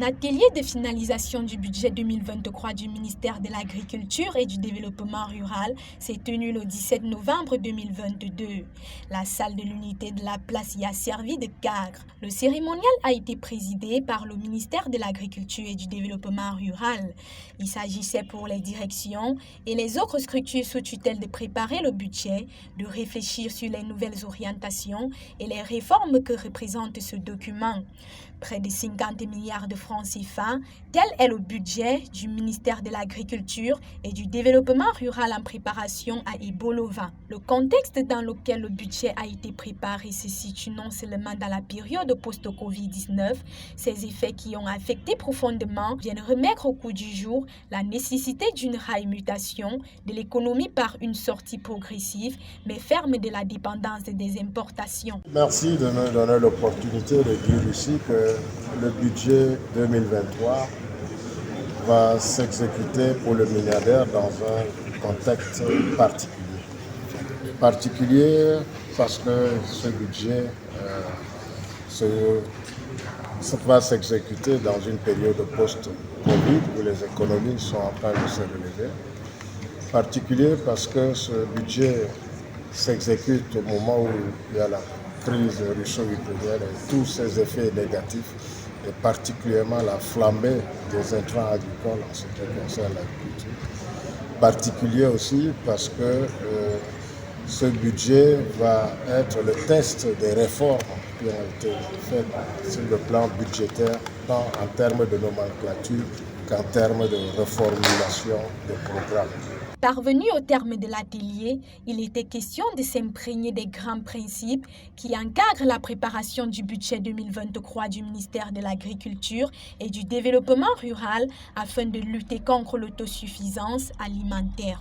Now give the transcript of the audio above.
atelier de finalisation du budget 2023 du ministère de l'Agriculture et du Développement rural s'est tenu le 17 novembre 2022. La salle de l'unité de la place y a servi de cadre. Le cérémonial a été présidé par le ministère de l'Agriculture et du Développement rural. Il s'agissait pour les directions et les autres structures sous tutelle de préparer le budget, de réfléchir sur les nouvelles orientations et les réformes que représente ce document. Près de 50 milliards de francs CFA, tel est le budget du ministère de l'Agriculture et du Développement rural en préparation à Ibolova. Le contexte dans lequel le budget a été préparé se situe non seulement dans la période post-Covid-19, ces effets qui ont affecté profondément viennent remettre au goût du jour la nécessité d'une rémutation de l'économie par une sortie progressive mais ferme de la dépendance des importations. Merci de me donner l'opportunité de dire ici que le budget 2023 va s'exécuter pour le milliardaire dans un contexte particulier. Particulier parce que ce budget va s'exécuter dans une période post-Covid où les économies sont en train de se relever. Particulier parce que ce budget s'exécute au moment où il y a la crise russo-ukrainienne et tous ses effets négatifs, et particulièrement la flambée des intrants agricoles en ce qui concerne l'agriculture. Particulier aussi parce que ce budget va être le test des réformes qui ont été faites sur le plan budgétaire, tant en termes de nomenclature qu'en termes de reformulation des programmes. Parvenu au terme de l'atelier, il était question de s'imprégner des grands principes qui encadrent la préparation du budget 2023 du ministère de l'Agriculture et du Développement rural afin de lutter contre l'autosuffisance alimentaire.